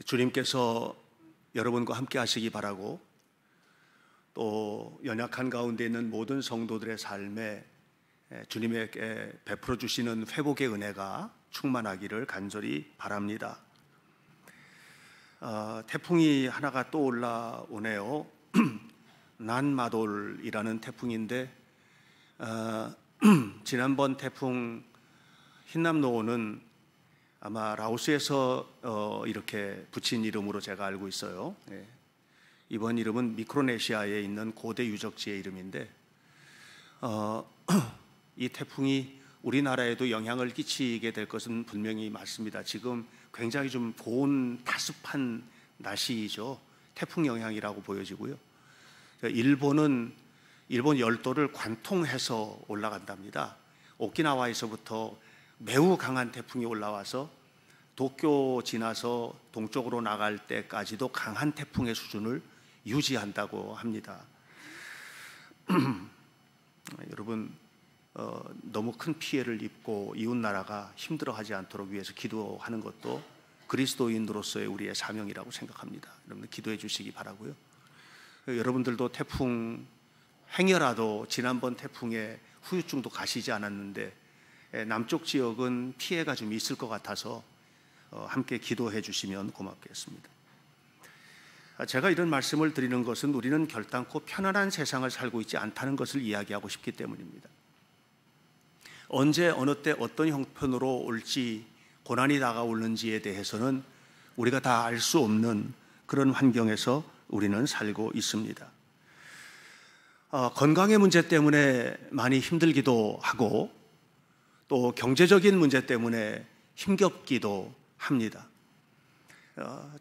주님께서 여러분과 함께 하시기 바라고, 또 연약한 가운데 있는 모든 성도들의 삶에 주님에게 베풀어 주시는 회복의 은혜가 충만하기를 간절히 바랍니다. 태풍이 하나가 또 올라오네요. 난마돌이라는 태풍인데, 지난번 태풍 흰남노는 아마 라오스에서 이렇게 붙인 이름으로 제가 알고 있어요. 이번 이름은 미크로네시아에 있는 고대 유적지의 이름인데, 이 태풍이 우리나라에도 영향을 끼치게 될 것은 분명히 맞습니다. 지금 굉장히 좀 고온 다습한 날씨이죠. 태풍 영향이라고 보여지고요. 일본 열도를 관통해서 올라간답니다. 오키나와에서부터 매우 강한 태풍이 올라와서 도쿄 지나서 동쪽으로 나갈 때까지도 강한 태풍의 수준을 유지한다고 합니다. 여러분, 너무 큰 피해를 입고 이웃 나라가 힘들어하지 않도록 위해서 기도하는 것도 그리스도인으로서의 우리의 사명이라고 생각합니다. 여러분 기도해 주시기 바라고요. 여러분들도 태풍 행여라도 지난번 태풍에 후유증도 가시지 않았는데 남쪽 지역은 피해가 좀 있을 것 같아서 함께 기도해 주시면 고맙겠습니다. 제가 이런 말씀을 드리는 것은 우리는 결단코 편안한 세상을 살고 있지 않다는 것을 이야기하고 싶기 때문입니다. 언제 어느 때 어떤 형편으로 올지, 고난이 다가오는지에 대해서는 우리가 다 알 수 없는 그런 환경에서 우리는 살고 있습니다. 건강의 문제 때문에 많이 힘들기도 하고, 또 경제적인 문제 때문에 힘겹기도 합니다.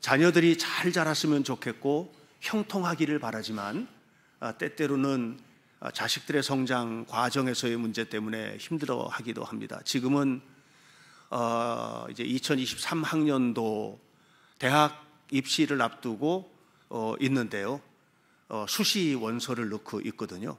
자녀들이 잘 자랐으면 좋겠고 형통하기를 바라지만, 때때로는 자식들의 성장 과정에서의 문제 때문에 힘들어하기도 합니다. 지금은 이제 2023학년도 대학 입시를 앞두고 있는데요. 수시 원서를 넣고 있거든요.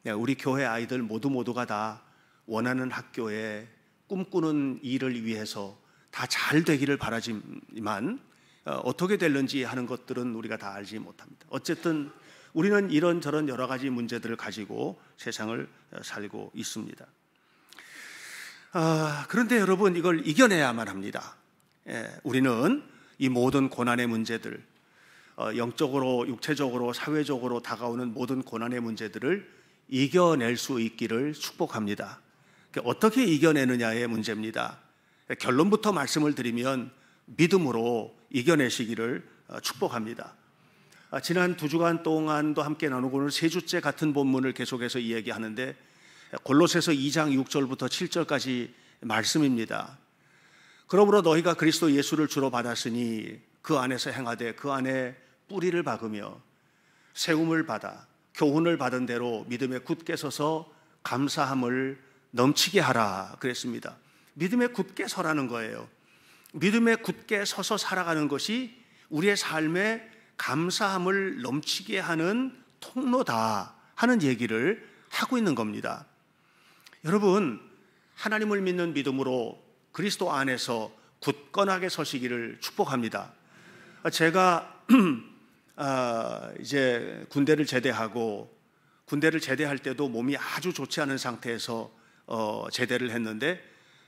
우리 교회 아이들 모두가 다 원하는 학교에 꿈꾸는 일을 위해서 다 잘 되기를 바라지만, 어떻게 될는지 하는 것들은 우리가 다 알지 못합니다. 어쨌든 우리는 이런저런 여러 가지 문제들을 가지고 세상을 살고 있습니다. 그런데 여러분, 이걸 이겨내야만 합니다. 우리는 이 모든 고난의 문제들, 영적으로, 육체적으로, 사회적으로 다가오는 모든 고난의 문제들을 이겨낼 수 있기를 축복합니다. 어떻게 이겨내느냐의 문제입니다. 결론부터 말씀을 드리면 믿음으로 이겨내시기를 축복합니다. 지난 2주간 동안도 함께 나누고 오늘 3주째 같은 본문을 계속해서 이야기하는데, 골로새서 2장 6절부터 7절까지 말씀입니다. 그러므로 너희가 그리스도 예수를 주로 받았으니 그 안에서 행하되 그 안에 뿌리를 박으며 세움을 받아 교훈을 받은 대로 믿음에 굳게 서서 감사함을 넘치게 하라 그랬습니다. 믿음에 굳게 서라는 거예요. 믿음에 굳게 서서 살아가는 것이 우리의 삶에 감사함을 넘치게 하는 통로다 하는 얘기를 하고 있는 겁니다. 여러분, 하나님을 믿는 믿음으로 그리스도 안에서 굳건하게 서시기를 축복합니다. 제가 이제 군대를 제대할 때도 몸이 아주 좋지 않은 상태에서 제대를 했는데,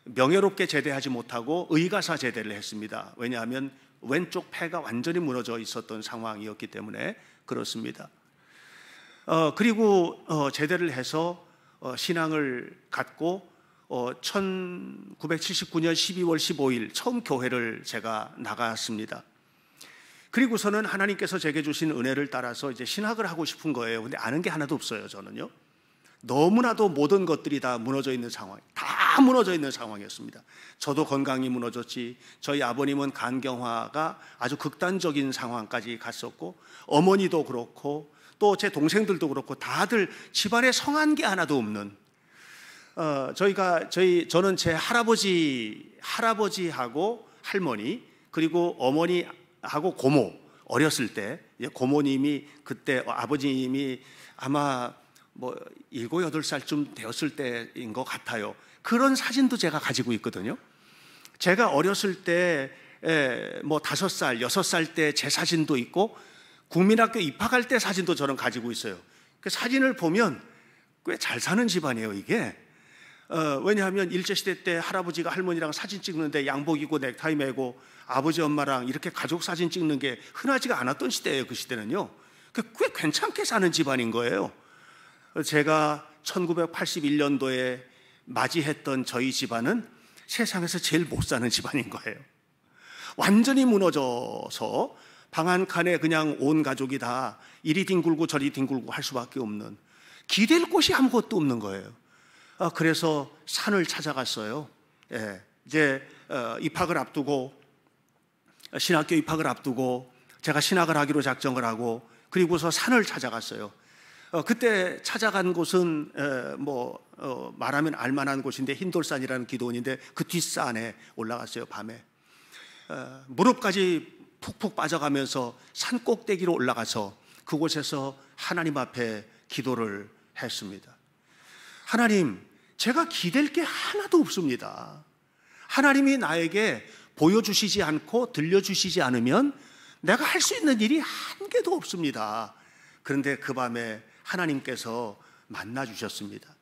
명예롭게 제대하지 못하고 의가사 제대를 했습니다. 왜냐하면 왼쪽 폐가 완전히 무너져 있었던 상황이었기 때문에 그렇습니다. 그리고 제대를 해서 신앙을 갖고 1979년 12월 15일 처음 교회를 제가 나갔습니다. 그리고서는 하나님께서 제게 주신 은혜를 따라서 이제 신학을 하고 싶은 거예요. 근데 아는 게 하나도 없어요, 저는요. 너무나도 모든 것들이 다 무너져 있는 상황이었습니다. 저도 건강이 무너졌지, 저희 아버님은 간경화가 아주 극단적인 상황까지 갔었고, 어머니도 그렇고 또 제 동생들도 그렇고 다들 집안에 성한 게 하나도 없는, 저는 제 할아버지하고 할머니, 그리고 어머니하고 고모, 어렸을 때 고모님이 그때 아버지님이 아마 7, 8살쯤 되었을 때인 것 같아요. 그런 사진도 제가 가지고 있거든요. 제가 어렸을 때 뭐 5살, 6살 때 제 사진도 있고 국민학교 입학할 때 사진도 저는 가지고 있어요. 그 사진을 보면 꽤 잘 사는 집안이에요, 이게. 왜냐하면 일제시대 때 할아버지가 할머니랑 사진 찍는데 양복 입고 넥타이 매고 아버지 엄마랑 이렇게 가족 사진 찍는 게 흔하지가 않았던 시대예요, 그 시대는요. 꽤 괜찮게 사는 집안인 거예요. 제가 1981년도에 맞이했던 저희 집안은 세상에서 제일 못 사는 집안인 거예요. 완전히 무너져서 방 한 칸에 그냥 온 가족이 다 이리 뒹굴고 저리 뒹굴고 할 수밖에 없는, 기댈 곳이 아무것도 없는 거예요. 그래서 산을 찾아갔어요. 이제 입학을 앞두고, 신학교 입학을 앞두고 제가 신학을 하기로 작정을 하고, 그리고서 산을 찾아갔어요. 그때 찾아간 곳은 말하면 알만한 곳인데 흰돌산이라는 기도원인데 그 뒷산에 올라갔어요. 밤에 무릎까지 푹푹 빠져가면서 산 꼭대기로 올라가서 그곳에서 하나님 앞에 기도를 했습니다. 하나님, 제가 기댈 게 하나도 없습니다. 하나님이 나에게 보여주시지 않고 들려주시지 않으면 내가 할 수 있는 일이 한 개도 없습니다. 그런데 그 밤에 하나님께서 만나 주셨습니다.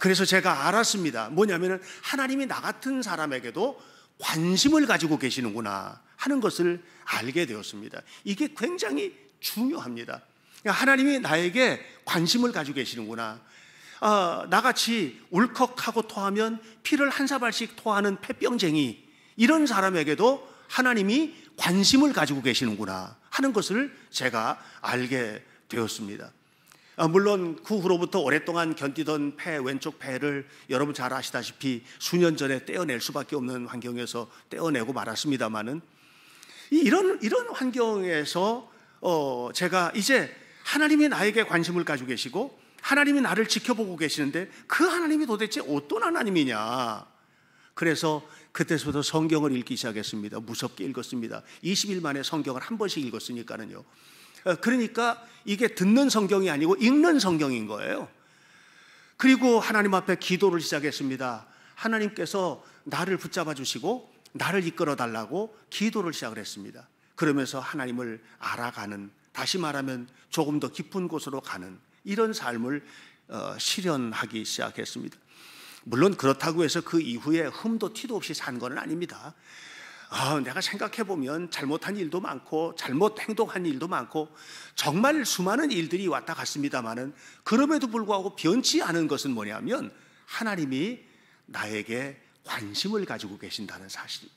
그래서 제가 알았습니다. 뭐냐면은 하나님이 나 같은 사람에게도 관심을 가지고 계시는구나 하는 것을 알게 되었습니다. 이게 굉장히 중요합니다. 하나님이 나에게 관심을 가지고 계시는구나. 나같이 울컥하고 토하면 피를 한 사발씩 토하는 폐병쟁이, 이런 사람에게도 하나님이 관심을 가지고 계시는구나 하는 것을 제가 알게 되었습니다. 물론 그 후로부터 오랫동안 견디던 왼쪽 폐를 여러분 잘 아시다시피 수년 전에 떼어낼 수밖에 없는 환경에서 떼어내고 말았습니다만은, 이런 환경에서 제가 이제 하나님이 나에게 관심을 가지고 계시고 하나님이 나를 지켜보고 계시는데 그 하나님이 도대체 어떤 하나님이냐. 그래서 그때부터 성경을 읽기 시작했습니다. 무섭게 읽었습니다. 20일 만에 성경을 한 번씩 읽었으니까는요. 그러니까 이게 듣는 성경이 아니고 읽는 성경인 거예요. 그리고 하나님 앞에 기도를 시작했습니다. 하나님께서 나를 붙잡아 주시고 나를 이끌어 달라고 기도를 시작을 했습니다. 그러면서 하나님을 알아가는, 다시 말하면 조금 더 깊은 곳으로 가는 이런 삶을 실현하기 시작했습니다. 물론 그렇다고 해서 그 이후에 흠도 티도 없이 산 건 아닙니다. 내가 생각해보면 잘못한 일도 많고 잘못 행동한 일도 많고 정말 수많은 일들이 왔다 갔습니다마는, 그럼에도 불구하고 변치 않은 것은 뭐냐면 하나님이 나에게 관심을 가지고 계신다는 사실입니다.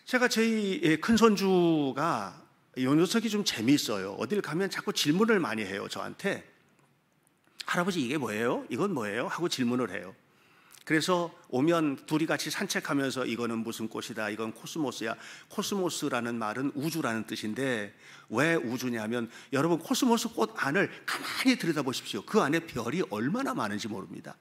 제가 저희 큰손주가 요 녀석이 좀 재미있어요. 어딜 가면 자꾸 질문을 많이 해요. 저한테 할아버지 이게 뭐예요? 이건 뭐예요? 하고 질문을 해요. 그래서 오면 둘이 같이 산책하면서 이거는 무슨 꽃이다, 이건 코스모스야. 코스모스라는 말은 우주라는 뜻인데 왜 우주냐면, 여러분 코스모스 꽃 안을 가만히 들여다보십시오. 그 안에 별이 얼마나 많은지 모릅니다.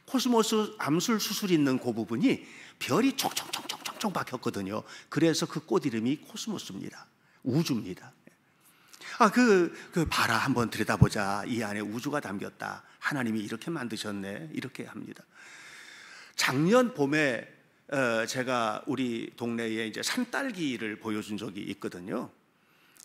코스모스 암술 수술 있는 그 부분이 별이 총총총총총 박혔거든요. 그래서 그 꽃 이름이 코스모스입니다. 우주입니다. 봐라, 한번 들여다보자. 이 안에 우주가 담겼다. 하나님이 이렇게 만드셨네. 이렇게 합니다. 작년 봄에 제가 우리 동네에 이제 산딸기를 보여준 적이 있거든요.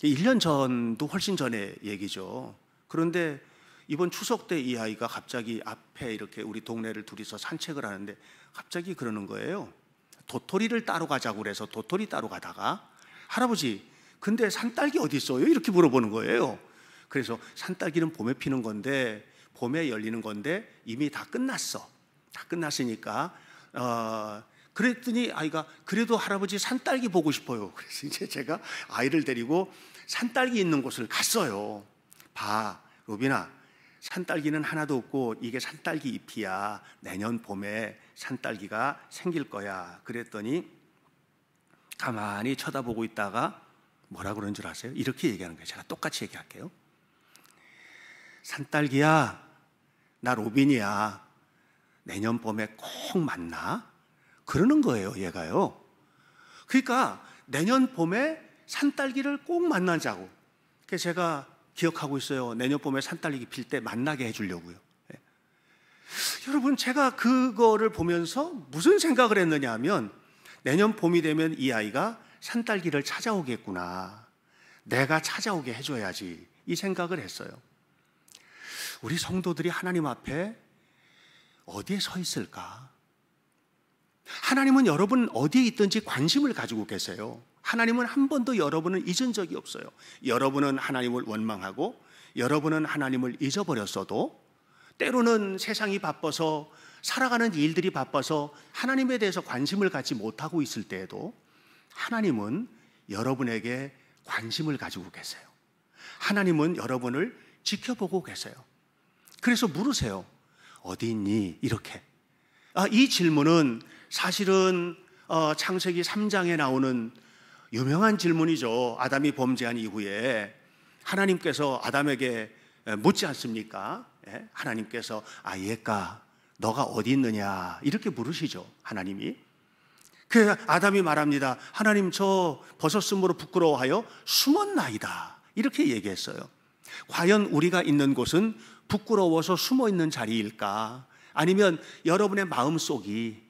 1년 전도 훨씬 전의 얘기죠. 그런데 이번 추석 때 이 아이가 갑자기 앞에 이렇게 우리 동네를 둘이서 산책을 하는데 갑자기 그러는 거예요. 도토리를 따러 가자고 그래서 도토리 따러 가다가, 할아버지 근데 산딸기 어디 있어요? 이렇게 물어보는 거예요. 그래서 산딸기는 봄에 피는 건데, 봄에 열리는 건데 이미 다 끝났어. 다 끝났으니까 그랬더니 아이가 그래도 할아버지 산딸기 보고 싶어요. 그래서 이제 제가 아이를 데리고 산딸기 있는 곳을 갔어요. 봐, 로빈아, 산딸기는 하나도 없고 이게 산딸기 잎이야. 내년 봄에 산딸기가 생길 거야. 그랬더니 가만히 쳐다보고 있다가 뭐라 그러는 줄 아세요? 이렇게 얘기하는 거예요. 제가 똑같이 얘기할게요. 산딸기야, 나 로빈이야. 내년 봄에 꼭 만나? 그러는 거예요, 얘가요. 그러니까 내년 봄에 산딸기를 꼭 만나자고. 그래서 제가 기억하고 있어요. 내년 봄에 산딸기 필 때 만나게 해주려고요. 네. 여러분, 제가 그거를 보면서 무슨 생각을 했느냐 하면, 내년 봄이 되면 이 아이가 산딸기를 찾아오겠구나. 내가 찾아오게 해줘야지. 이 생각을 했어요. 우리 성도들이 하나님 앞에 어디에 서 있을까? 하나님은 여러분 어디에 있든지 관심을 가지고 계세요. 하나님은 한 번도 여러분을 잊은 적이 없어요. 여러분은 하나님을 원망하고 여러분은 하나님을 잊어버렸어도 때로는 세상이 바빠서 살아가는 일들이 바빠서 하나님에 대해서 관심을 갖지 못하고 있을 때에도 하나님은 여러분에게 관심을 가지고 계세요. 하나님은 여러분을 지켜보고 계세요. 그래서 물으세요. 어디 있니? 이렇게. 이 질문은 사실은 창세기 3장에 나오는 유명한 질문이죠. 아담이 범죄한 이후에 하나님께서 아담에게 묻지 않습니까? 하나님께서 얘가 너가 어디 있느냐 이렇게 물으시죠. 하나님이. 그래서 아담이 말합니다. 하나님, 저 벗었으므로 부끄러워하여 숨었나이다 이렇게 얘기했어요. 과연 우리가 있는 곳은 부끄러워서 숨어있는 자리일까? 아니면 여러분의 마음속이,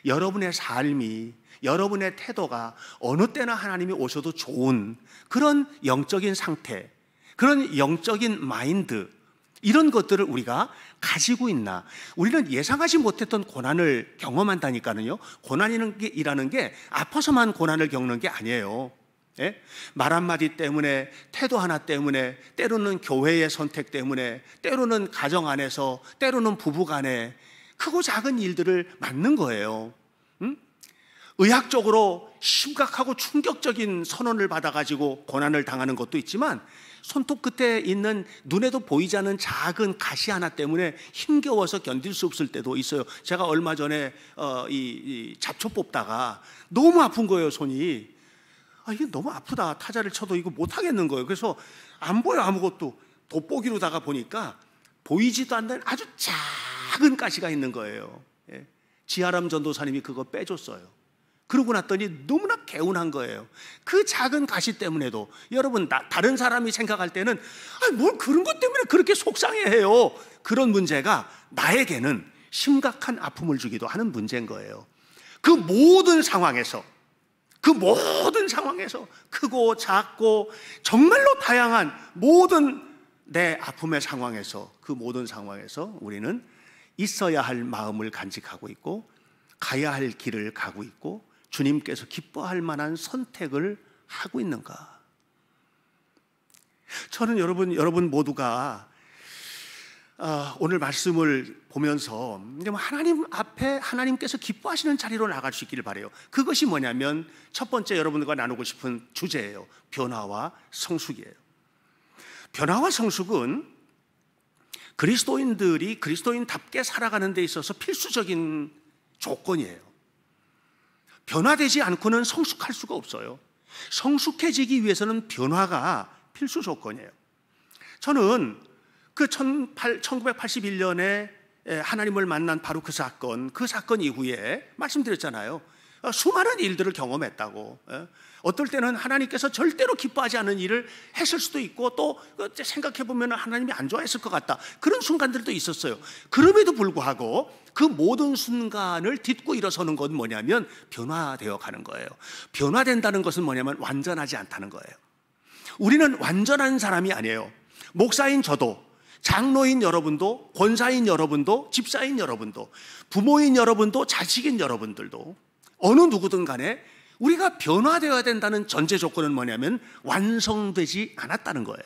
여러분의 삶이, 여러분의 태도가 어느 때나 하나님이 오셔도 좋은 그런 영적인 상태, 그런 영적인 마인드, 이런 것들을 우리가 가지고 있나? 우리는 예상하지 못했던 고난을 경험한다니까요. 고난이라는 게 아파서만 고난을 겪는 게 아니에요. 말 한마디 때문에, 태도 하나 때문에, 때로는 교회의 선택 때문에, 때로는 가정 안에서, 때로는 부부 간에 크고 작은 일들을 맞는 거예요. 의학적으로 심각하고 충격적인 선언을 받아가지고 고난을 당하는 것도 있지만 손톱 끝에 있는 눈에도 보이지 않는 작은 가시 하나 때문에 힘겨워서 견딜 수 없을 때도 있어요. 제가 얼마 전에 이 잡초 뽑다가 너무 아픈 거예요, 손이. 이게 너무 아프다. 타자를 쳐도 이거 못 하겠는 거예요. 그래서 안 보여, 아무것도. 돋보기로다가 보니까 보이지도 않는 아주 작은 가시가 있는 거예요. 지하람 전도사님이 그거 빼줬어요. 그러고 났더니 너무나 개운한 거예요. 그 작은 가시 때문에도 여러분, 다른 사람이 생각할 때는 뭘 그런 것 때문에 그렇게 속상해해요. 그런 문제가 나에게는 심각한 아픔을 주기도 하는 문제인 거예요. 그 모든 상황에서 크고 작고 정말로 다양한 모든 내 아픔의 상황에서, 그 모든 상황에서 우리는 있어야 할 마음을 간직하고 있고 가야 할 길을 가고 있고 주님께서 기뻐할 만한 선택을 하고 있는가? 저는 여러분 모두가 오늘 말씀을 보면서 하나님 앞에 하나님께서 기뻐하시는 자리로 나갈 수 있기를 바라요. 그것이 뭐냐면 첫 번째 여러분들과 나누고 싶은 주제예요. 변화와 성숙이에요. 변화와 성숙은 그리스도인들이 그리스도인답게 살아가는 데 있어서 필수적인 조건이에요. 변화되지 않고는 성숙할 수가 없어요. 성숙해지기 위해서는 변화가 필수 조건이에요. 저는 그 1981년에 하나님을 만난 바로 그 사건 이후에 말씀드렸잖아요. 수많은 일들을 경험했다고. 어떨 때는 하나님께서 절대로 기뻐하지 않는 일을 했을 수도 있고 또 생각해보면 하나님이 안 좋아했을 것 같다. 그런 순간들도 있었어요. 그럼에도 불구하고 그 모든 순간을 딛고 일어서는 건 뭐냐면 변화되어 가는 거예요. 변화된다는 것은 뭐냐면 완전하지 않다는 거예요. 우리는 완전한 사람이 아니에요. 목사인 저도, 장로인 여러분도, 권사인 여러분도, 집사인 여러분도, 부모인 여러분도, 자식인 여러분들도 어느 누구든 간에 우리가 변화되어야 된다는 전제 조건은 뭐냐면 완성되지 않았다는 거예요.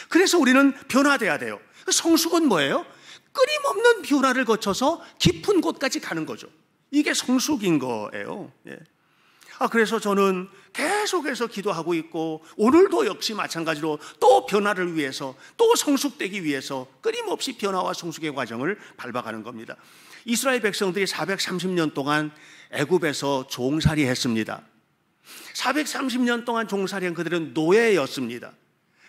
그래서 우리는 변화돼야 돼요. 성숙은 뭐예요? 끊임없는 변화를 거쳐서 깊은 곳까지 가는 거죠. 이게 성숙인 거예요. 그래서 저는 계속해서 기도하고 있고 오늘도 역시 마찬가지로 또 변화를 위해서, 또 성숙되기 위해서 끊임없이 변화와 성숙의 과정을 밟아가는 겁니다. 이스라엘 백성들이 430년 동안 애굽에서 종살이 했습니다. 430년 동안 종살이한 그들은 노예였습니다.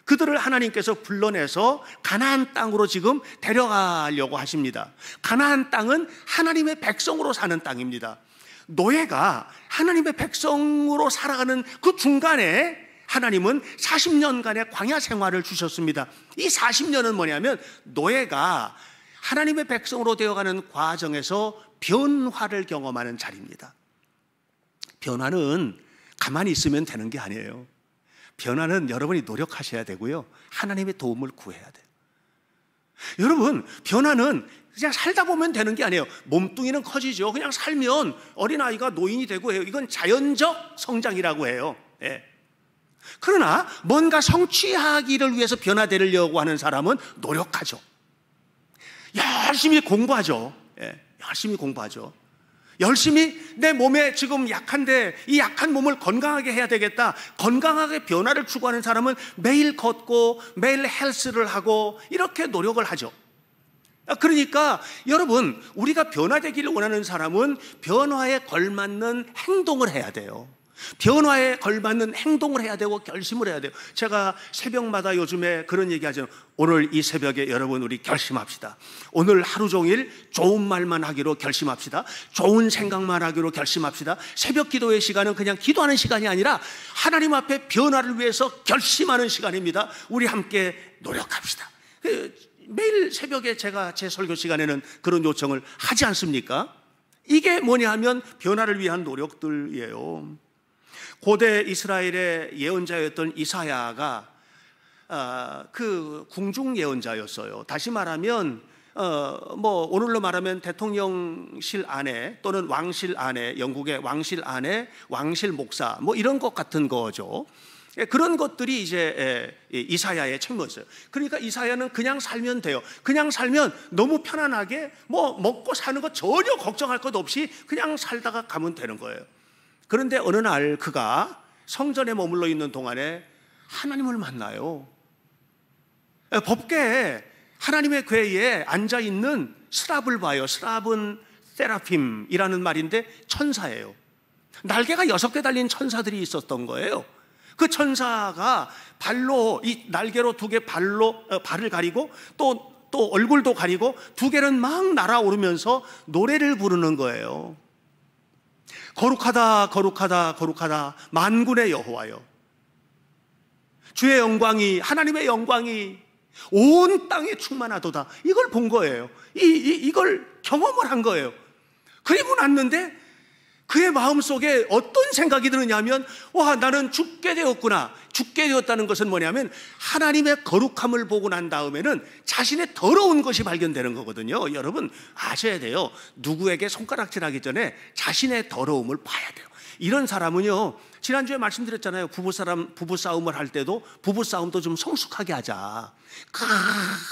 그들을 하나님께서 불러내서 가나안 땅으로 지금 데려가려고 하십니다. 가나안 땅은 하나님의 백성으로 사는 땅입니다. 노예가 하나님의 백성으로 살아가는 그 중간에 하나님은 40년간의 광야 생활을 주셨습니다. 이 40년은 뭐냐면 노예가 하나님의 백성으로 되어가는 과정에서 변화를 경험하는 자리입니다. 변화는 가만히 있으면 되는 게 아니에요. 변화는 여러분이 노력하셔야 되고요, 하나님의 도움을 구해야 돼요. 여러분, 변화는 그냥 살다 보면 되는 게 아니에요. 몸뚱이는 커지죠. 그냥 살면 어린아이가 노인이 되고 해요. 이건 자연적 성장이라고 해요. 예. 그러나 뭔가 성취하기를 위해서 변화되려고 하는 사람은 노력하죠. 열심히 공부하죠. 예. 열심히 공부하죠. 열심히 내 몸에 지금 약한데 이 약한 몸을 건강하게 해야 되겠다. 건강하게 변화를 추구하는 사람은 매일 걷고 매일 헬스를 하고 이렇게 노력을 하죠. 그러니까 여러분, 우리가 변화되기를 원하는 사람은 변화에 걸맞는 행동을 해야 돼요. 변화에 걸맞는 행동을 해야 되고 결심을 해야 돼요. 제가 새벽마다 요즘에 그런 얘기 하죠. 오늘 이 새벽에 여러분, 우리 결심합시다. 오늘 하루 종일 좋은 말만 하기로 결심합시다. 좋은 생각만 하기로 결심합시다. 새벽 기도의 시간은 그냥 기도하는 시간이 아니라 하나님 앞에 변화를 위해서 결심하는 시간입니다. 우리 함께 노력합시다. 매일 새벽에 제가 제 설교 시간에는 그런 요청을 하지 않습니까? 이게 뭐냐 하면 변화를 위한 노력들이에요. 고대 이스라엘의 예언자였던 이사야가 그 궁중 예언자였어요. 다시 말하면 오늘로 말하면 대통령실 안에 또는 왕실 안에, 영국의 왕실 안에 왕실 목사 이런 것 같은 거죠. 그런 것들이 이제 이사야의 책무였어요. 그러니까 이사야는 그냥 살면 돼요. 그냥 살면 너무 편안하게 먹고 사는 거 전혀 걱정할 것 없이 그냥 살다가 가면 되는 거예요. 그런데 어느 날 그가 성전에 머물러 있는 동안에 하나님을 만나요. 법궤에 하나님의 궤에 앉아있는 스랍을 봐요. 스랍은 세라핌이라는 말인데 천사예요. 날개가 6개 달린 천사들이 있었던 거예요. 그 천사가 발로, 이 날개로 2개 발로 발을 가리고 또 얼굴도 가리고 2개는 막 날아오르면서 노래를 부르는 거예요. 거룩하다 거룩하다 거룩하다 만군의 여호와여, 주의 영광이, 하나님의 영광이 온 땅에 충만하도다. 이걸 본 거예요. 이걸 경험을 한 거예요. 그리고 났는데 그의 마음속에 어떤 생각이 드느냐면, 와, 나는 죽게 되었구나. 죽게 되었다는 것은 뭐냐면 하나님의 거룩함을 보고 난 다음에는 자신의 더러운 것이 발견되는 거거든요. 여러분 아셔야 돼요. 누구에게 손가락질하기 전에 자신의 더러움을 봐야 돼요. 이런 사람은요, 지난주에 말씀드렸잖아요. 부부싸움을 할 때도 부부싸움도 좀 성숙하게 하자.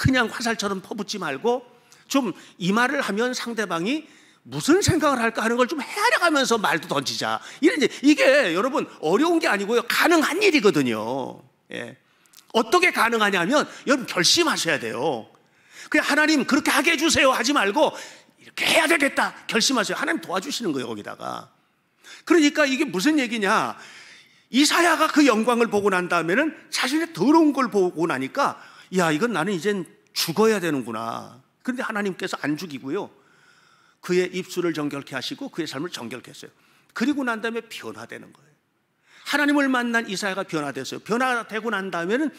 그냥 화살처럼 퍼붓지 말고 좀 이 말을 하면 상대방이 무슨 생각을 할까 하는 걸 좀 헤아려가면서 말도 던지자. 이게 여러분 어려운 게 아니고요, 가능한 일이거든요. 예. 어떻게 가능하냐면 여러분 결심하셔야 돼요. 그냥 하나님 그렇게 하게 해주세요 하지 말고 이렇게 해야 되겠다 결심하세요. 하나님 도와주시는 거예요, 거기다가. 그러니까 이게 무슨 얘기냐, 이사야가 그 영광을 보고 난 다음에는 자신의 더러운 걸 보고 나니까, 야, 이건 나는 이젠 죽어야 되는구나. 그런데 하나님께서 안 죽이고요, 그의 입술을 정결케 하시고 그의 삶을 정결케 했어요. 그리고 난 다음에 변화되는 거예요. 하나님을 만난 이사야가 변화됐어요. 변화되고 난 다음에는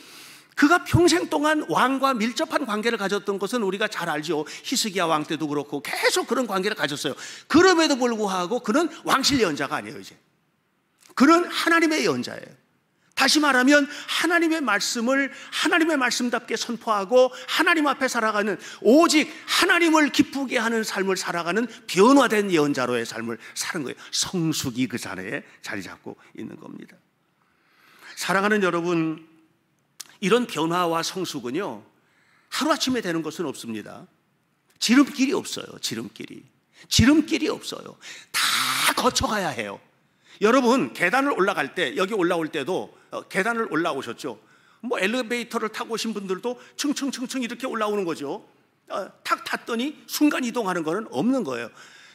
그가 평생 동안 왕과 밀접한 관계를 가졌던 것은 우리가 잘 알죠. 히스기야 왕 때도 그렇고 계속 그런 관계를 가졌어요. 그럼에도 불구하고 그는 왕실 예언자가 아니에요. 이제 그는 하나님의 예언자예요. 다시 말하면 하나님의 말씀을 하나님의 말씀답게 선포하고 하나님 앞에 살아가는, 오직 하나님을 기쁘게 하는 삶을 살아가는 변화된 예언자로의 삶을 사는 거예요. 성숙이 그 자리에 자리 잡고 있는 겁니다. 사랑하는 여러분, 이런 변화와 성숙은요, 하루아침에 되는 것은 없습니다. 지름길이 없어요. 지름길이 없어요. 다 거쳐가야 해요. 여러분 계단을 올라갈 때, 여기 올라올 때도 계단을 올라오셨죠? 엘리베이터를 타고 오신 분들도 층층층층 이렇게 올라오는 거죠. 탁 탔더니 순간 이동하는 거는 없는 거예요.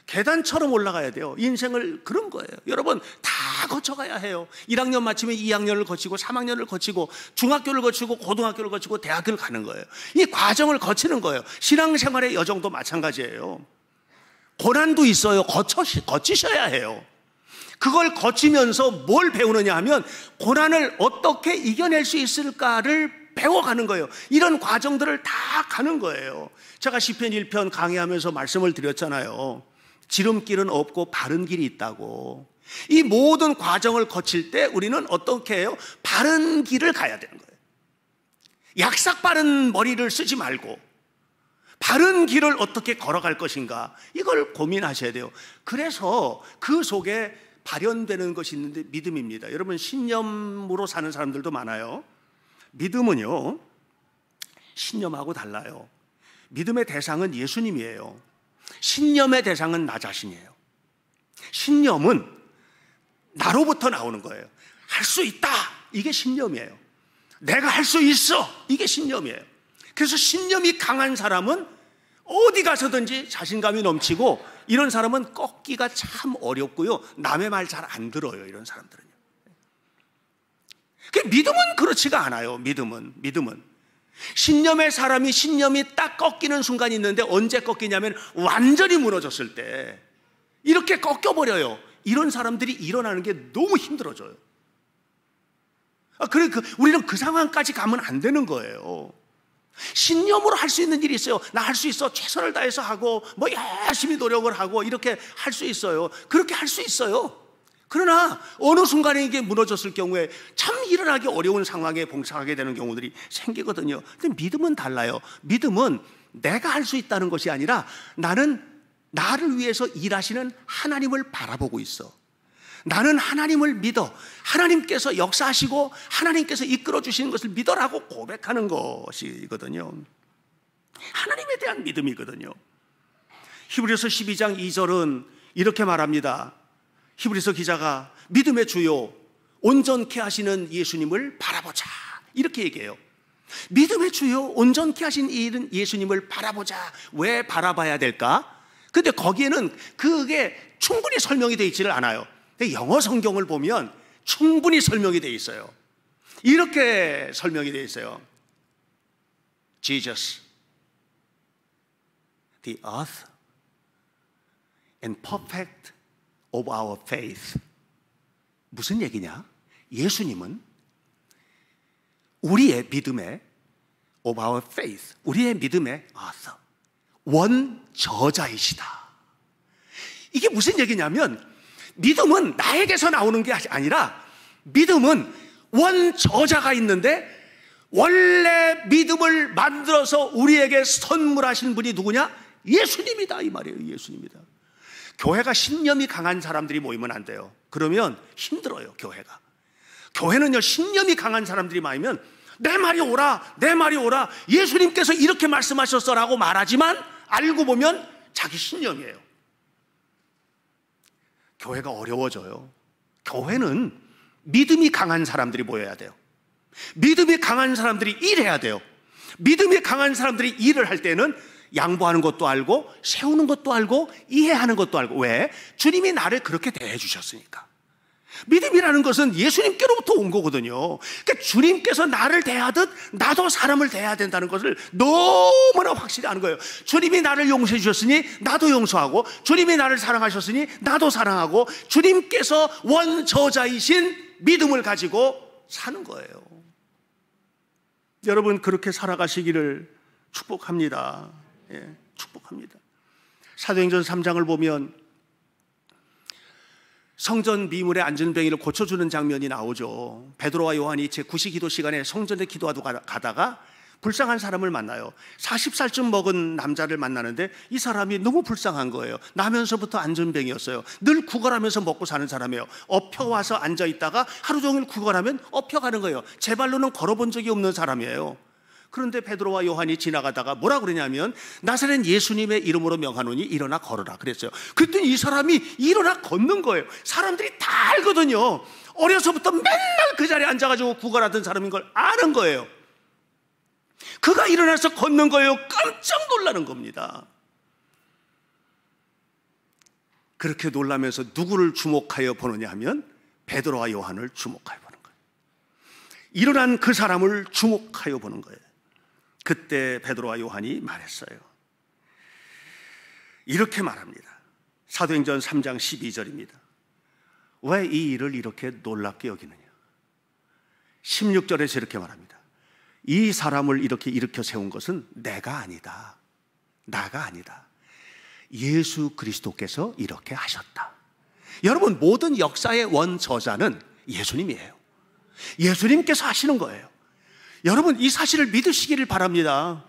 계단처럼 올라가야 돼요. 인생을 그런 거예요. 여러분 다 거쳐가야 해요. 1학년 마치면 2학년을 거치고 3학년을 거치고 중학교를 거치고 고등학교를 거치고 대학교를 가는 거예요. 이 과정을 거치는 거예요. 신앙생활의 여정도 마찬가지예요. 고난도 있어요. 거치셔야 해요. 그걸 거치면서 뭘 배우느냐 하면 고난을 어떻게 이겨낼 수 있을까를 배워가는 거예요. 이런 과정들을 다 가는 거예요. 제가 시편 1편 강의하면서 말씀을 드렸잖아요. 지름길은 없고 바른 길이 있다고. 이 모든 과정을 거칠 때 우리는 어떻게 해요? 바른 길을 가야 되는 거예요. 약삭 바른 머리를 쓰지 말고 바른 길을 어떻게 걸어갈 것인가, 이걸 고민하셔야 돼요. 그래서 그 속에 발현되는 것이 있는데 믿음입니다. 여러분, 신념으로 사는 사람들도 많아요. 믿음은요, 신념하고 달라요. 믿음의 대상은 예수님이에요. 신념의 대상은 나 자신이에요. 신념은 나로부터 나오는 거예요. 할 수 있다, 이게 신념이에요. 내가 할 수 있어, 이게 신념이에요. 그래서 신념이 강한 사람은 어디 가서든지 자신감이 넘치고, 이런 사람은 꺾기가 참 어렵고요, 남의 말 잘 안 들어요, 이런 사람들은요. 믿음은 그렇지가 않아요. 믿음은 신념의 사람이 신념이 딱 꺾이는 순간이 있는데, 언제 꺾이냐면 완전히 무너졌을 때 이렇게 꺾여버려요. 이런 사람들이 일어나는 게 너무 힘들어져요. 우리는 그 상황까지 가면 안 되는 거예요. 신념으로 할 수 있는 일이 있어요. 나 할 수 있어, 최선을 다해서 하고 열심히 노력을 하고 이렇게 할 수 있어요. 그렇게 할 수 있어요. 그러나 어느 순간에 이게 무너졌을 경우에 참 일어나기 어려운 상황에 봉착하게 되는 경우들이 생기거든요. 근데 믿음은 달라요. 믿음은 내가 할 수 있다는 것이 아니라 나는 나를 위해서 일하시는 하나님을 바라보고 있어. 나는 하나님을 믿어. 하나님께서 역사하시고 하나님께서 이끌어 주시는 것을 믿어라고 고백하는 것이거든요. 하나님에 대한 믿음이거든요. 히브리서 12장 2절은 이렇게 말합니다. 히브리서 기자가 믿음의 주요 온전케 하시는 예수님을 바라보자, 이렇게 얘기해요. 믿음의 주요 온전케 하신 예수님을 바라보자. 왜 바라봐야 될까? 근데 거기에는 그게 충분히 설명이 되어 있지를 않아요. 근데 영어 성경을 보면 충분히 설명이 되어 있어요. 이렇게 설명이 되어 있어요. Jesus, the author and perfect of our faith. 무슨 얘기냐? 예수님은 우리의 믿음의 of our faith, 우리의 믿음의 author, 원저자이시다. 이게 무슨 얘기냐면, 믿음은 나에게서 나오는 게 아니라 믿음은 원저자가 있는데, 원래 믿음을 만들어서 우리에게 선물하신 분이 누구냐? 예수님이다, 이 말이에요. 예수님이다. 교회가 신념이 강한 사람들이 모이면 안 돼요. 그러면 힘들어요, 교회가. 교회는요, 신념이 강한 사람들이 모이면 내 말이 옳아, 내 말이 옳아, 예수님께서 이렇게 말씀하셨어라고 말하지만 알고 보면 자기 신념이에요. 교회가 어려워져요. 교회는 믿음이 강한 사람들이 모여야 돼요. 믿음이 강한 사람들이 일해야 돼요. 믿음이 강한 사람들이 일을 할 때는 양보하는 것도 알고, 세우는 것도 알고, 이해하는 것도 알고. 왜? 주님이 나를 그렇게 대해 주셨으니까. 믿음이라는 것은 예수님께로부터 온 거거든요. 그러니까 주님께서 나를 대하듯 나도 사람을 대해야 된다는 것을 너무나 확실히 아는 거예요. 주님이 나를 용서해 주셨으니 나도 용서하고, 주님이 나를 사랑하셨으니 나도 사랑하고, 주님께서 원저자이신 믿음을 가지고 사는 거예요. 여러분, 그렇게 살아가시기를 축복합니다. 예, 축복합니다. 사도행전 3장을 보면 성전 미물의 안전뱅이를 고쳐주는 장면이 나오죠. 베드로와 요한이 제 9시 기도 시간에 성전에 기도하러 가다가 불쌍한 사람을 만나요. 40살쯤 먹은 남자를 만나는데 이 사람이 너무 불쌍한 거예요. 나면서부터 안전뱅이였어요. 늘 구걸하면서 먹고 사는 사람이에요. 엎혀와서 앉아있다가 하루 종일 구걸하면 엎혀가는 거예요. 제 발로는 걸어본 적이 없는 사람이에요. 그런데 베드로와 요한이 지나가다가 뭐라 그러냐면, 나사렛 예수님의 이름으로 명하노니 일어나 걸어라 그랬어요. 그랬더니 이 사람이 일어나 걷는 거예요. 사람들이 다 알거든요. 어려서부터 맨날 그 자리에 앉아가지고 구걸하던 사람인 걸 아는 거예요. 그가 일어나서 걷는 거예요. 깜짝 놀라는 겁니다. 그렇게 놀라면서 누구를 주목하여 보느냐 하면 베드로와 요한을 주목하여 보는 거예요. 일어난 그 사람을 주목하여 보는 거예요. 그때 베드로와 요한이 말했어요. 이렇게 말합니다. 사도행전 3장 12절입니다. 왜 이 일을 이렇게 놀랍게 여기느냐? 16절에서 이렇게 말합니다. 이 사람을 이렇게 일으켜 세운 것은 내가 아니다, 나가 아니다, 예수 그리스도께서 이렇게 하셨다. 여러분, 모든 역사의 원저자는 예수님이에요. 예수님께서 하시는 거예요. 여러분, 이 사실을 믿으시기를 바랍니다.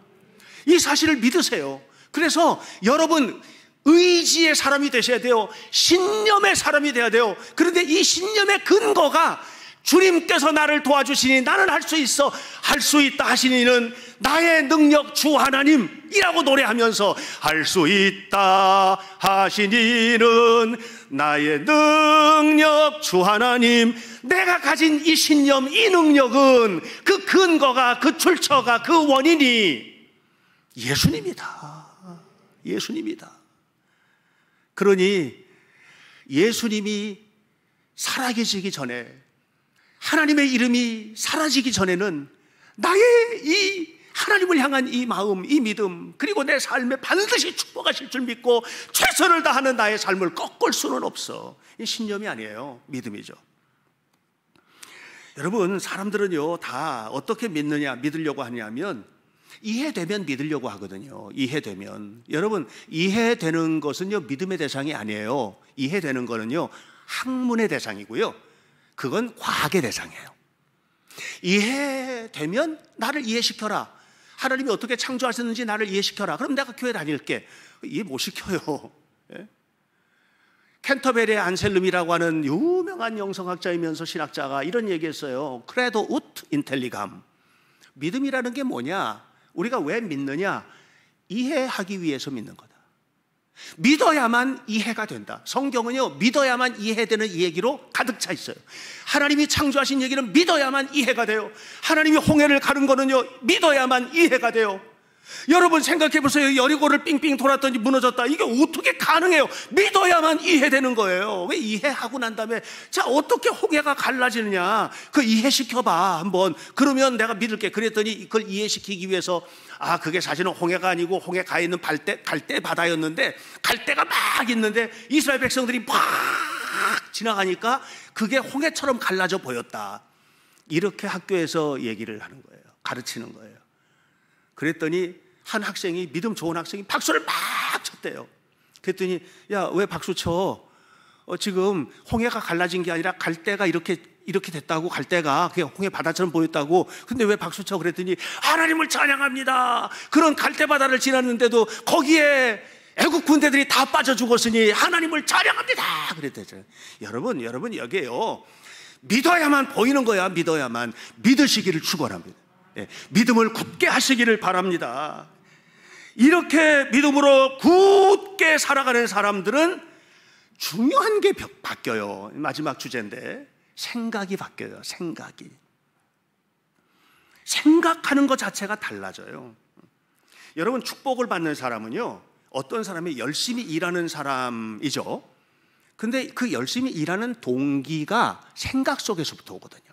이 사실을 믿으세요. 그래서 여러분, 의지의 사람이 되셔야 돼요. 신념의 사람이 되어야 돼요. 그런데 이 신념의 근거가 주님께서 나를 도와주시니 나는 할 수 있어, 할 수 있다 하시니는 나의 능력 주 하나님이라고 노래하면서 할 수 있다 하시니는 나의 능력 주 하나님, 내가 가진 이 신념, 이 능력은 그 근거가, 그 출처가, 그 원인이 예수님이다. 예수님이다. 그러니 예수님이 살아계시기 전에, 하나님의 이름이 사라지기 전에는 나의 이 하나님을 향한 이 마음, 이 믿음, 그리고 내 삶에 반드시 축복하실 줄 믿고 최선을 다하는 나의 삶을 꺾을 수는 없어. 이 신념이 아니에요. 믿음이죠. 여러분, 사람들은요, 다 어떻게 믿으려고 하냐면 이해되면 믿으려고 하거든요. 이해되면. 여러분, 이해되는 것은요, 믿음의 대상이 아니에요. 이해되는 거는요, 학문의 대상이고요, 그건 과학의 대상이에요. 이해되면 나를 이해시켜라. 하나님이 어떻게 창조하셨는지 나를 이해시켜라. 그럼 내가 교회 다닐게. 이해 못 시켜요. 예? 캔터베리의 안셀름이라고 하는 유명한 영성학자이면서 신학자가 이런 얘기했어요. 크레도 우트 인텔리감. 믿음이라는 게 뭐냐? 우리가 왜 믿느냐? 이해하기 위해서 믿는 거다. 믿어야만 이해가 된다. 성경은요, 믿어야만 이해되는 이 얘기로 가득 차 있어요. 하나님이 창조하신 얘기는 믿어야만 이해가 돼요. 하나님이 홍해를 가른 거는요, 믿어야만 이해가 돼요. 여러분 생각해 보세요. 여리고를 삥삥 돌았더니 무너졌다. 이게 어떻게 가능해요? 믿어야만 이해되는 거예요. 왜 이해하고 난 다음에 자, 어떻게 홍해가 갈라지느냐, 그 이해시켜봐 한번. 그러면 내가 믿을게. 그랬더니 그걸 이해시키기 위해서, 아, 그게 사실은 홍해가 아니고 홍해 가 있는 갈대 바다였는데, 갈대가 막 있는데 이스라엘 백성들이 막 지나가니까 그게 홍해처럼 갈라져 보였다. 이렇게 학교에서 얘기를 하는 거예요. 가르치는 거예요. 그랬더니 한 학생이, 믿음 좋은 학생이 박수를 막 쳤대요. 그랬더니, 야, 왜 박수 쳐? 지금 홍해가 갈라진 게 아니라 갈대가 이렇게 됐다고, 갈대가 그게 홍해 바다처럼 보였다고. 근데 왜 박수 쳐? 그랬더니 하나님을 찬양합니다. 그런 갈대 바다를 지났는데도 거기에 애국 군대들이 다 빠져 죽었으니 하나님을 찬양합니다. 그랬대요. 여러분 여기에요, 믿어야만 보이는 거야. 믿어야만. 믿으시기를 축원합니다. 예, 믿음을 굳게 하시기를 바랍니다. 이렇게 믿음으로 굳게 살아가는 사람들은 중요한 게 바뀌어요. 마지막 주제인데, 생각이 바뀌어요. 생각하는 것 자체가 달라져요. 여러분, 축복을 받는 사람은요, 어떤 사람이 열심히 일하는 사람이죠. 근데 그 열심히 일하는 동기가 생각 속에서부터 오거든요.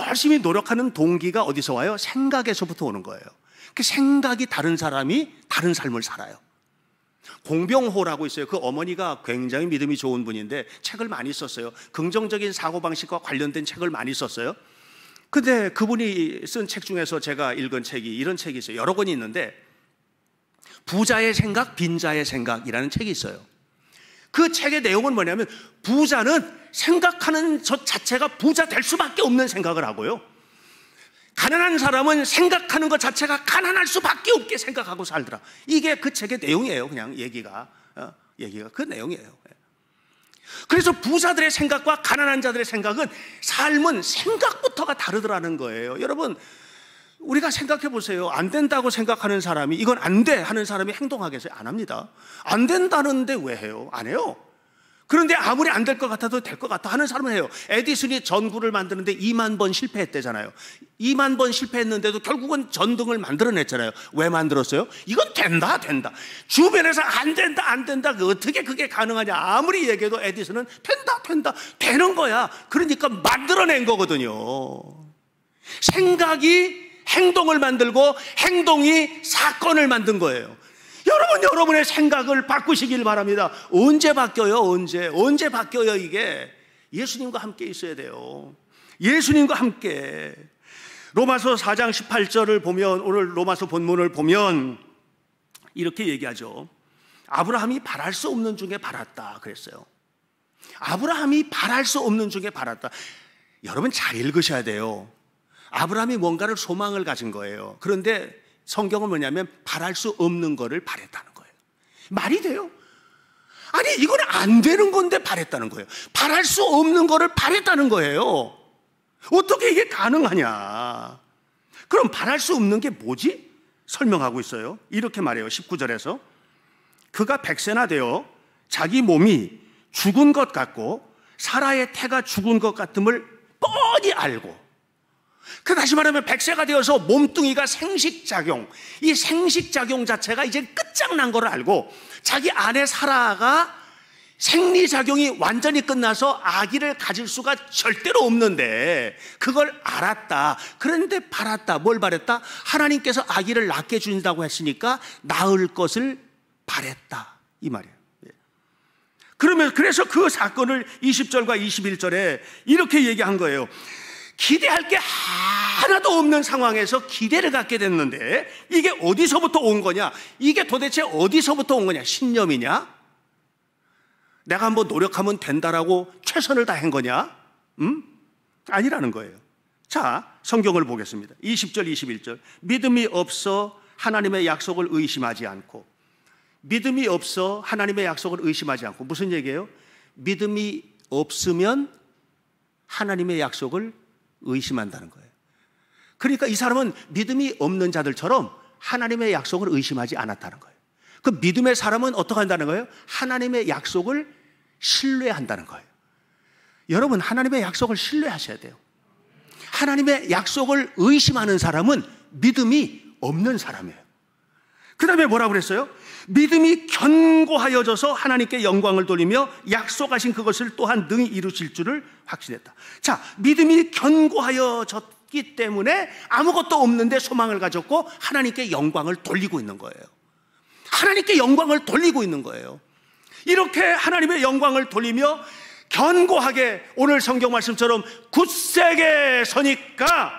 열심히 노력하는 동기가 어디서 와요? 생각에서부터 오는 거예요. 그 생각이 다른 사람이 다른 삶을 살아요. 공병호라고 있어요. 그 어머니가 굉장히 믿음이 좋은 분인데 책을 많이 썼어요. 긍정적인 사고방식과 관련된 책을 많이 썼어요. 근데 그분이 쓴 책 중에서 제가 읽은 책이 이런 책이 있어요. 여러 권이 있는데, 부자의 생각, 빈자의 생각이라는 책이 있어요. 그 책의 내용은 뭐냐면, 부자는 생각하는 것 자체가 부자 될 수밖에 없는 생각을 하고요, 가난한 사람은 생각하는 것 자체가 가난할 수밖에 없게 생각하고 살더라. 이게 그 책의 내용이에요. 그냥 얘기가 그 내용이에요. 그래서 부자들의 생각과 가난한 자들의 생각은, 삶은 생각부터가 다르더라는 거예요. 여러분, 우리가 생각해 보세요. 안 된다고 생각하는 사람이 이건 안 돼 하는 사람이 행동하겠어요? 안 합니다. 안 된다는데 왜 해요? 안 해요. 그런데 아무리 안 될 것 같아도 될 것 같아 하는 사람은 해요. 에디슨이 전구를 만드는데 2만 번 실패했대잖아요. 2만 번 실패했는데도 결국은 전등을 만들어냈잖아요. 왜 만들었어요? 이건 된다. 주변에서 안 된다. 어떻게 그게 가능하냐 아무리 얘기해도 에디슨은 된다. 되는 거야. 그러니까 만들어낸 거거든요. 생각이 행동을 만들고 행동이 사건을 만든 거예요. 여러분의 생각을 바꾸시길 바랍니다. 언제 바뀌어요? 언제 바뀌어요? 이게 예수님과 함께 있어야 돼요. 예수님과 함께. 로마서 4장 18절을 보면, 오늘 로마서 본문을 보면 이렇게 얘기하죠. 아브라함이 바랄 수 없는 중에 바랐다 그랬어요. 아브라함이 바랄 수 없는 중에 바랐다. 여러분 잘 읽으셔야 돼요. 아브라함이 뭔가를 소망을 가진 거예요. 그런데 성경은 뭐냐면 바랄 수 없는 거를 바랬다는 거예요. 말이 돼요? 아니 이건 안 되는 건데 바랬다는 거예요. 바랄 수 없는 거를 바랬다는 거예요. 어떻게 이게 가능하냐? 그럼 바랄 수 없는 게 뭐지? 설명하고 있어요. 이렇게 말해요. 19절에서 그가 100세나 되어 자기 몸이 죽은 것 같고 사라의 태가 죽은 것 같음을 뻔히 알고, 그 다시 말하면 100세가 되어서 몸뚱이가 생식작용, 이 생식작용 자체가 이제 끝장난 걸 알고 자기 아내 사라가 생리작용이 완전히 끝나서 아기를 가질 수가 절대로 없는데 그걸 알았다. 그런데 바랐다. 뭘 바랬다? 하나님께서 아기를 낳게 주신다고 했으니까 낳을 것을 바랬다, 이 말이에요. 그래서 그 사건을 20절과 21절에 이렇게 얘기한 거예요. 기대할 게 하나도 없는 상황에서 기대를 갖게 됐는데 이게 어디서부터 온 거냐? 이게 도대체 어디서부터 온 거냐? 신념이냐? 내가 한번 노력하면 된다라고 최선을 다한 거냐? 아니라는 거예요. 자, 성경을 보겠습니다. 20절, 21절. 믿음이 없어 하나님의 약속을 의심하지 않고. 믿음이 없어 하나님의 약속을 의심하지 않고. 무슨 얘기예요? 믿음이 없으면 하나님의 약속을 의심한다는 거예요. 그러니까 이 사람은 믿음이 없는 자들처럼 하나님의 약속을 의심하지 않았다는 거예요. 그 믿음의 사람은 어떻게 한다는 거예요? 하나님의 약속을 신뢰한다는 거예요. 여러분, 하나님의 약속을 신뢰하셔야 돼요. 하나님의 약속을 의심하는 사람은 믿음이 없는 사람이에요. 그 다음에 뭐라고 그랬어요? 믿음이 견고하여져서 하나님께 영광을 돌리며 약속하신 그것을 또한 능히 이루실 줄을 확신했다. 자, 믿음이 견고하여졌기 때문에 아무것도 없는데 소망을 가졌고 하나님께 영광을 돌리고 있는 거예요. 하나님께 영광을 돌리고 있는 거예요. 이렇게 하나님의 영광을 돌리며 견고하게, 오늘 성경 말씀처럼 굳세게 서니까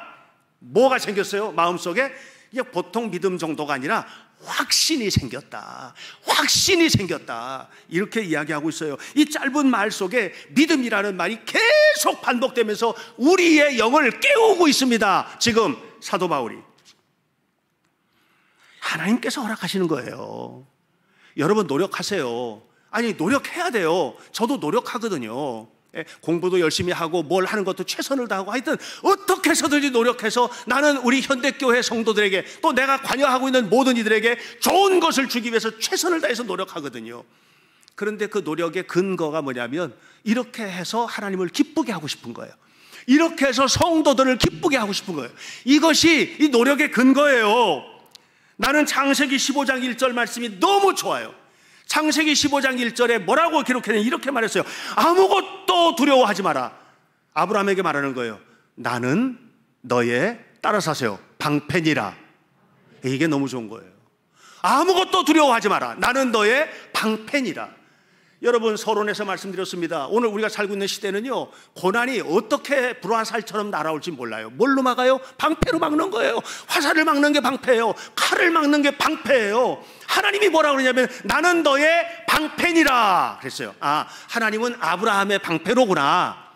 뭐가 생겼어요? 마음속에 이게 보통 믿음 정도가 아니라 확신이 생겼다. 확신이 생겼다. 이렇게 이야기하고 있어요. 이 짧은 말 속에 믿음이라는 말이 계속 반복되면서 우리의 영을 깨우고 있습니다. 지금 사도 바울이. 하나님께서 허락하시는 거예요. 여러분 노력하세요. 아니 노력해야 돼요. 저도 노력하거든요. 공부도 열심히 하고 뭘 하는 것도 최선을 다하고 하여튼 어떻게 해서든지 노력해서 나는 우리 현대교회 성도들에게 또 내가 관여하고 있는 모든 이들에게 좋은 것을 주기 위해서 최선을 다해서 노력하거든요. 그런데 그 노력의 근거가 뭐냐면 이렇게 해서 하나님을 기쁘게 하고 싶은 거예요. 이렇게 해서 성도들을 기쁘게 하고 싶은 거예요. 이것이 이 노력의 근거예요. 나는 창세기 15장 1절 말씀이 너무 좋아요. 창세기 15장 1절에 뭐라고 기록했냐면 이렇게 말했어요. 아무것도 두려워하지 마라. 아브라함에게 말하는 거예요. 나는 너의, 따라서 하세요, 방편이라. 이게 너무 좋은 거예요. 아무것도 두려워하지 마라. 나는 너의 방편이라. 여러분 서론에서 말씀드렸습니다. 오늘 우리가 살고 있는 시대는요, 고난이 어떻게 불화살처럼 날아올지 몰라요. 뭘로 막아요? 방패로 막는 거예요. 화살을 막는 게 방패예요. 칼을 막는 게 방패예요. 하나님이 뭐라고 그러냐면 나는 너의 방패니라 그랬어요. 아, 하나님은 아브라함의 방패로구나.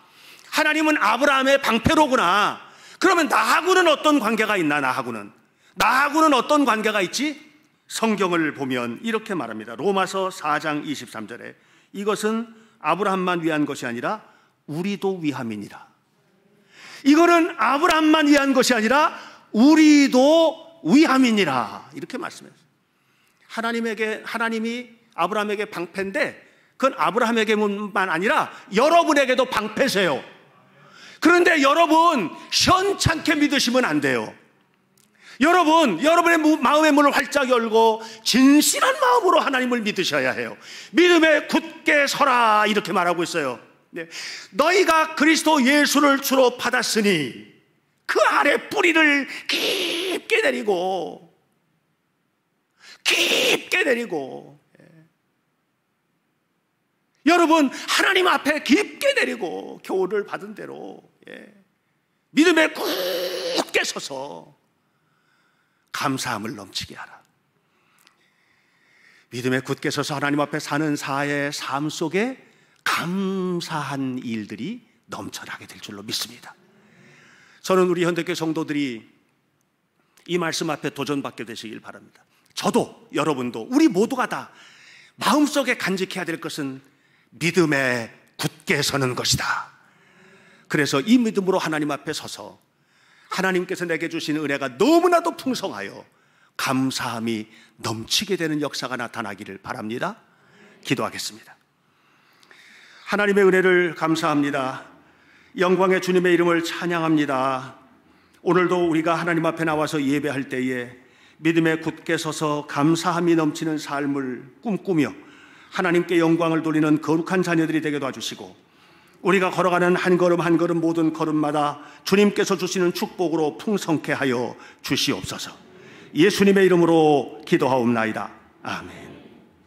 하나님은 아브라함의 방패로구나. 그러면 나하고는 어떤 관계가 있나? 나하고는 어떤 관계가 있지? 성경을 보면 이렇게 말합니다. 로마서 4장 23절에 이것은 아브라함만 위한 것이 아니라 우리도 위함이니라. 이거는 아브라함만 위한 것이 아니라 우리도 위함이니라. 이렇게 말씀했어요. 하나님이 아브라함에게 방패인데 그건 아브라함에게만 아니라 여러분에게도 방패세요. 그런데 여러분 현찮게 믿으시면 안 돼요. 여러분의 마음의 문을 활짝 열고 진실한 마음으로 하나님을 믿으셔야 해요. 믿음에 굳게 서라 이렇게 말하고 있어요. 네. 너희가 그리스도 예수를 주로 받았으니 그 아래 뿌리를 깊게 내리고 여러분 하나님 앞에 깊게 내리고 교훈을 받은 대로 믿음에 굳게 서서 감사함을 넘치게 하라. 믿음에 굳게 서서 하나님 앞에 사는 사의 삶 속에 감사한 일들이 넘쳐나게 될 줄로 믿습니다. 저는 우리 현대교회 성도들이 이 말씀 앞에 도전받게 되시길 바랍니다. 저도 여러분도 우리 모두가 다 마음속에 간직해야 될 것은 믿음에 굳게 서는 것이다. 그래서 이 믿음으로 하나님 앞에 서서 하나님께서 내게 주신 은혜가 너무나도 풍성하여 감사함이 넘치게 되는 역사가 나타나기를 바랍니다. 기도하겠습니다. 하나님의 은혜를 감사합니다. 영광의 주님의 이름을 찬양합니다. 오늘도 우리가 하나님 앞에 나와서 예배할 때에 믿음에 굳게 서서 감사함이 넘치는 삶을 꿈꾸며 하나님께 영광을 돌리는 거룩한 자녀들이 되게 도와주시고, 우리가 걸어가는 한 걸음 한 걸음 모든 걸음마다 주님께서 주시는 축복으로 풍성케 하여 주시옵소서. 예수님의 이름으로 기도하옵나이다. 아멘.